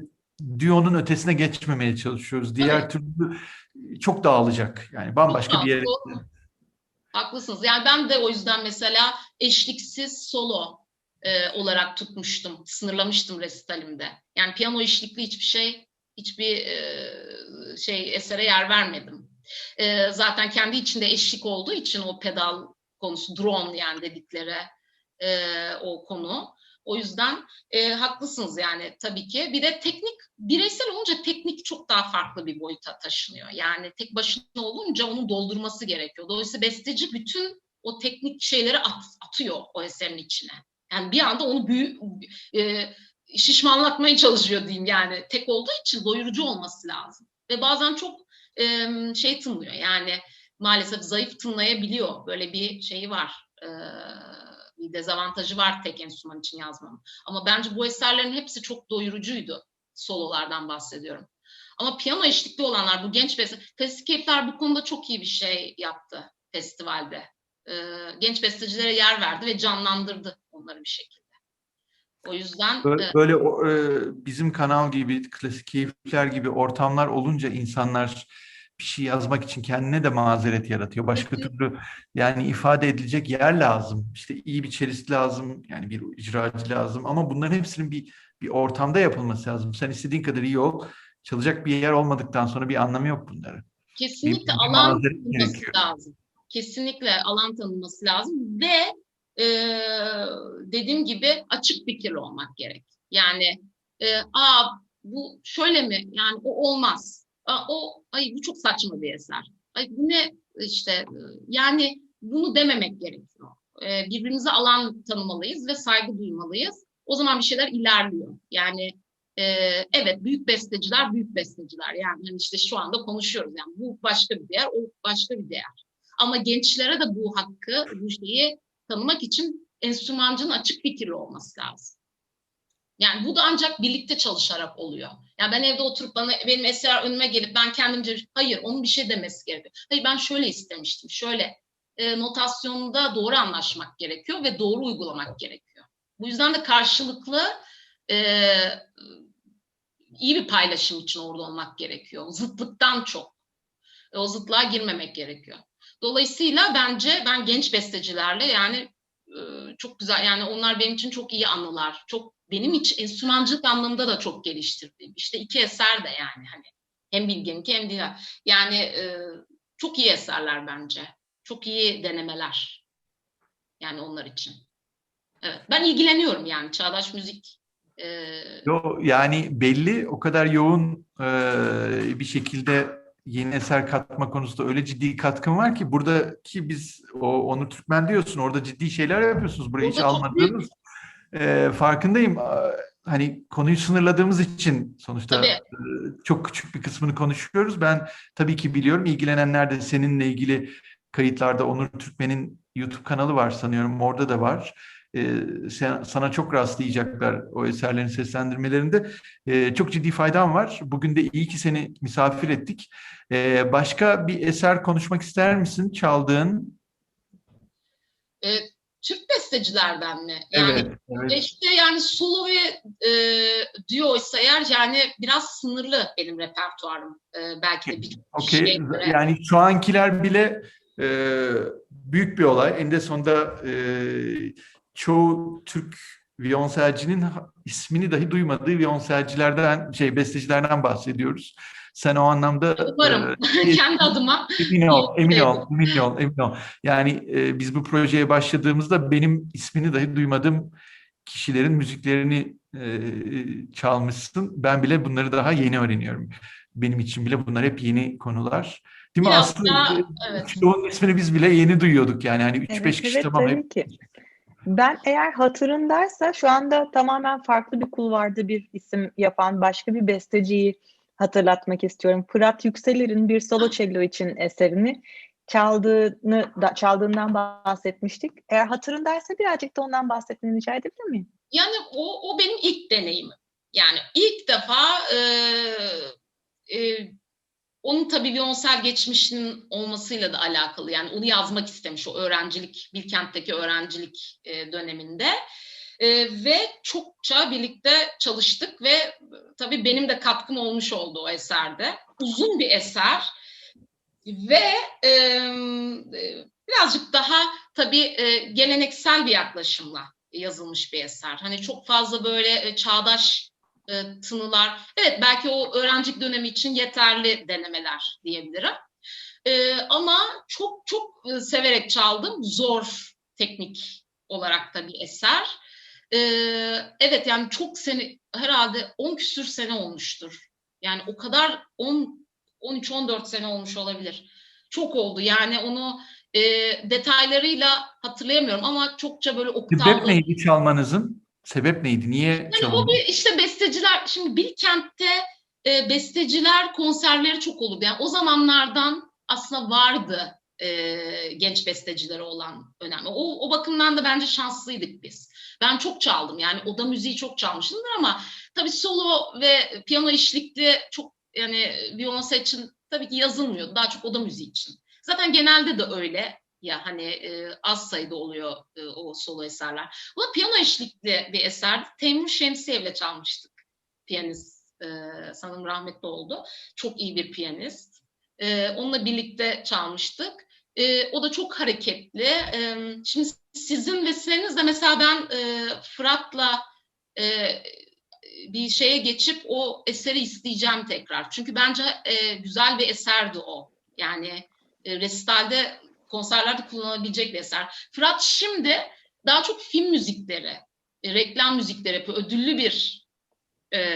duo'nun ötesine geçmemeye çalışıyoruz. Diğer Tabii. türlü çok dağılacak. Yani Çok bambaşka bir fazla, yere. doğru. Haklısınız. Yani ben de o yüzden mesela eşliksiz solo olarak tutmuştum, sınırlamıştım resitalimde. Yani piyano eşlikli hiçbir esere yer vermedim. Zaten kendi içinde eşlik olduğu için o pedal konusu, drone yani dedikleri o konu. O yüzden haklısınız yani tabii ki. Bir de bireysel olunca teknik çok daha farklı bir boyuta taşınıyor. Yani tek başına olunca onu doldurması gerekiyor. Dolayısıyla besteci bütün o teknik şeyleri atıyor o eserin içine. Yani bir anda onu şişmanlatmaya çalışıyor diyeyim yani. Tek olduğu için doyurucu olması lazım. Ve bazen çok tınlıyor yani maalesef zayıf tınlayabiliyor. Böyle bir şeyi var. Bir dezavantajı var tek enstrüman için yazmanın. Ama bence bu eserlerin hepsi çok doyurucuydu. Sololardan bahsediyorum. Ama piyano eşlikli olanlar, bu genç Klasik Keyifler bu konuda çok iyi bir şey yaptı festivalde. Genç bestecilere yer verdi ve canlandırdı onları bir şekilde. O yüzden Böyle bizim kanal gibi, Klasik Keyifler gibi ortamlar olunca insanlar bir şey yazmak için kendine de mazeret yaratıyor. Başka türlü yani ifade edilecek yer lazım. İşte iyi bir çelist lazım, yani bir icracı lazım. Ama bunların hepsinin bir ortamda yapılması lazım. Sen istediğin kadar iyi ol, çalacak bir yer olmadıktan sonra bir anlamı yok bunların. kesinlikle Bir alan mazeret tanınması gerekiyor. lazım. Kesinlikle alan tanınması lazım ve dediğim gibi açık fikirli olmak gerek. Yani bu şöyle mi? Yani o olmaz. Bu çok saçma bir eser. Ay bu ne işte yani bunu dememek gerekiyor. Birbirimize alan tanımalıyız ve saygı duymalıyız. O zaman bir şeyler ilerliyor. Yani evet büyük besteciler yani hani işte şu anda konuşuyoruz yani bu başka bir değer, o başka bir değer. Ama gençlere de bu hakkı, bu şeyi tanımak için enstrümancının açık fikirli olması lazım. Yani bu da ancak birlikte çalışarak oluyor. Yani ben evde oturup benim eser önüme gelip ben kendimce hayır onun bir şey demesi gerekiyor. Hayır ben şöyle istemiştim, şöyle notasyonda doğru anlaşmak gerekiyor ve doğru uygulamak gerekiyor. Bu yüzden de karşılıklı iyi bir paylaşım için orada olmak gerekiyor. Zıtlıktan çok. O zıtlığa girmemek gerekiyor. Dolayısıyla bence ben genç bestecilerle yani çok güzel yani onlar benim için çok iyi anılar. Çok benim için enstrümancılık anlamında da çok geliştirdiğim. İşte 2 eser de yani hani hem Bilge'ninki hem diğer. Yani çok iyi eserler bence. Çok iyi denemeler. Yani onlar için. Evet. Ben ilgileniyorum yani çağdaş müzik. Yani belli o kadar yoğun bir şekilde yeni eser katma konusunda öyle ciddi katkın var ki buradaki biz Onur Türkmen diyorsun orada ciddi şeyler yapıyorsunuz. Buraya hiç Burada çok büyük almadığınız farkındayım. Hani konuyu sınırladığımız için sonuçta tabii. çok küçük bir kısmını konuşuyoruz. Ben tabii ki biliyorum ilgilenenler de seninle ilgili kayıtlarda Onur Türkmen'in YouTube kanalı var sanıyorum orada da var. Sana çok rastlayacaklar o eserlerin seslendirmelerinde. Çok ciddi faydam var. Bugün de iyi ki seni misafir ettik. Başka bir eser konuşmak ister misin çaldığın? Türk bestecileri bestecilerden mi? Yani Evet, evet. işte yani solo ve duoysa eğer yani biraz sınırlı benim repertuarım. Belki de birçok kişiye Okey. göre. Yani şu ankiler bile büyük bir olay. En de sonunda çoğu Türk violonselcinin ismini dahi duymadığı violonselcilerden, bestecilerden bahsediyoruz. Sen o anlamda Umarım kendi adıma emin ol, iyi emin ol, şeydir. emin ol, emin ol. Yani biz bu projeye başladığımızda benim ismini dahi duymadığım kişilerin müziklerini çalmışsın. Ben bile bunları daha yeni öğreniyorum. Benim için bile bunlar hep yeni konular. Değil mi Biraz Aslı? daha evet. Çoğunun ismini biz bile yeni duyuyorduk yani. Hani Evet, 3-5 kişi evet, tamam hep. tabii ki. Ben eğer hatırındaysa şu anda tamamen farklı bir kulvarda bir isim yapan başka bir besteciyi hatırlatmak istiyorum. Fırat Yükseler'in bir solo cello için eserini çaldığından bahsetmiştik. Eğer hatırındaysa birazcık da ondan bahsetmeni rica edebilir miyim? Yani o benim ilk deneyimim. Yani ilk defa onun tabii violonsel geçmişinin olmasıyla da alakalı. Yani onu yazmak istemiş o öğrencilik, Bilkent'teki öğrencilik döneminde. Ve çokça birlikte çalıştık ve tabii benim de katkım olmuş oldu o eserde. Uzun bir eser ve birazcık daha tabii geleneksel bir yaklaşımla yazılmış bir eser. Hani çok fazla böyle çağdaş tınılar, evet belki o öğrencilik dönemi için yeterli denemeler diyebilirim. Ama çok çok severek çaldım. Zor teknik olarak da bir eser. Evet yani çok sene, herhalde 10 küsür sene olmuştur. Yani o kadar 13-14 sene olmuş olabilir. Çok oldu yani onu detaylarıyla hatırlayamıyorum ama çokça böyle Sebep oktavlı. neydi çalmanızın? Sebep neydi? Niye Yani o çalındı? bir işte besteciler, şimdi Bilkent'te besteciler konserleri çok olurdu. Yani o zamanlardan aslında vardı genç bestecileri olan önemli. O bakımdan da bence şanslıydık biz. Ben çok çaldım yani oda müziği çok çalmışımdır ama tabii solo ve piyano eşlikli çok yani violonsel için tabii ki yazılmıyordu. Daha çok oda müziği için. Zaten genelde de öyle ya hani az sayıda oluyor o solo eserler. Bu da piyano eşlikli bir eserdi. Teymur Şemsiyev'le çalmıştık. Piyanist sanırım rahmetli oldu. Çok iyi bir piyanist. Onunla birlikte çalmıştık. O da çok hareketli. Şimdi sizin vesilenizle mesela ben Fırat'la bir şeye geçip o eseri isteyeceğim tekrar. Çünkü bence güzel bir eserdi o. Yani resitalde, konserlerde kullanılabilecek bir eser. Fırat şimdi daha çok film müzikleri, reklam müzikleri yapıyor. Ödüllü bir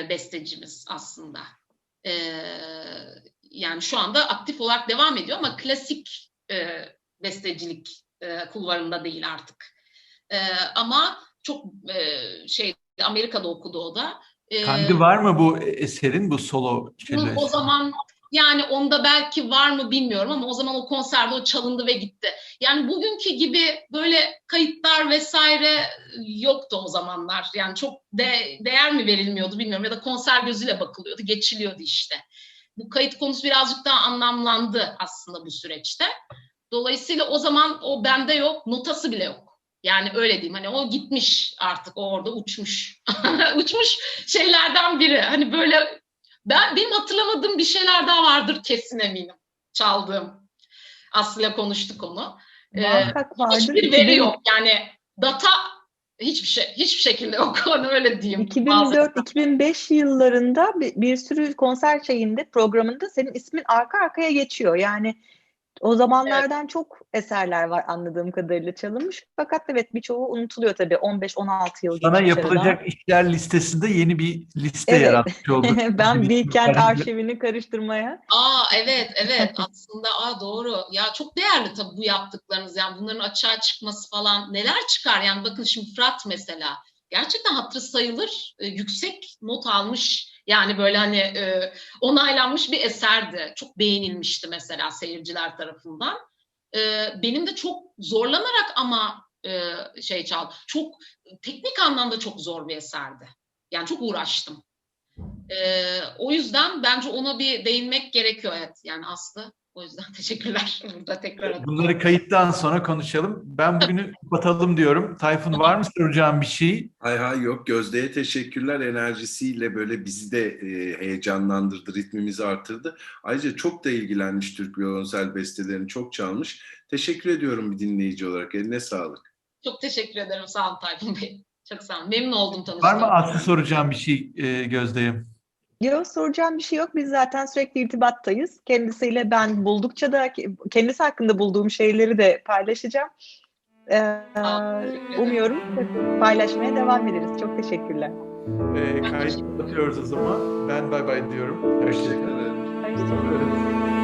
bestecimiz aslında. E, Yani şu anda aktif olarak devam ediyor ama klasik bestecilik kulvarında değil artık. Ama çok Amerika'da okudu o da. Kaydı var mı bu eserin, bu solo cello O eseri? zaman yani onda belki var mı bilmiyorum ama o zaman o konserde o çalındı ve gitti. Yani bugünkü gibi böyle kayıtlar vesaire yoktu o zamanlar. Yani çok değer mi verilmiyordu bilmiyorum ya da konser gözüyle bakılıyordu, geçiliyordu işte. Bu kayıt konusu birazcık daha anlamlandı aslında bu süreçte. Dolayısıyla o zaman o bende yok, notası bile yok. Yani öyle diyeyim hani o gitmiş artık o orada uçmuş. Uçmuş şeylerden biri. Hani böyle benim hatırlamadığım bir şeyler daha vardır kesin eminim. Çaldığım. Aslı'yla konuştuk onu. Muhakkak vardır. Hiçbir veri yok. Yani data hiçbir şekilde yok. Onu öyle diyeyim. Bazı 2004-2005 yıllarında bir sürü konser programında senin ismin arka arkaya geçiyor. Yani o evet. zamanlardan çok eserler var anladığım kadarıyla çalınmış. Fakat evet birçoğu unutuluyor tabii. 15-16 yıl Sana geçmiş aradan. yapılacak işler listesinde yeni bir liste Evet. yaratmış olduk. Ben Bilkent arşivini karıştırmaya. Evet aslında doğru. Ya çok değerli tabii bu yaptıklarınız. Yani bunların açığa çıkması falan neler çıkar? Yani bakın şimdi Fırat mesela gerçekten hatırı sayılır yüksek not almış. Yani böyle hani onaylanmış bir eserdi. Çok beğenilmişti mesela seyirciler tarafından. Benim de çok zorlanarak ama çaldım. Çok teknik anlamda çok zor bir eserdi. Yani çok uğraştım. O yüzden bence ona bir değinmek gerekiyor evet. Yani Aslı O yüzden teşekkürler. Burada tekrar Bunları kayıttan sonra konuşalım. Ben bugünü kapatalım diyorum. Tayfun, var mı soracağım bir şey? Hay yok, Gözde'ye teşekkürler, enerjisiyle böyle bizi de heyecanlandırdı, ritmimizi artırdı. Ayrıca çok da ilgilenmiş, Türk violonsel bestelerini çok çalmış. Teşekkür ediyorum bir dinleyici olarak, eline sağlık. çok teşekkür ederim. Sağ olun Tayfun Bey. Çok sağ olun. Memnun oldum Var mı tanıştığıma. Aslı soracağım bir şey Gözde'ye? Yok, soracağım bir şey yok. Biz zaten sürekli irtibattayız. Kendisiyle ben buldukça da kendisi hakkında bulduğum şeyleri de paylaşacağım. Sağ olun, teşekkür ederim. Umuyorum paylaşmaya devam ederiz. Çok teşekkürler. Kayıt kapatıyoruz o zaman. Ben bay bay diyorum. Hoşçakalın. Teşekkür ederim. Hoşçakalın.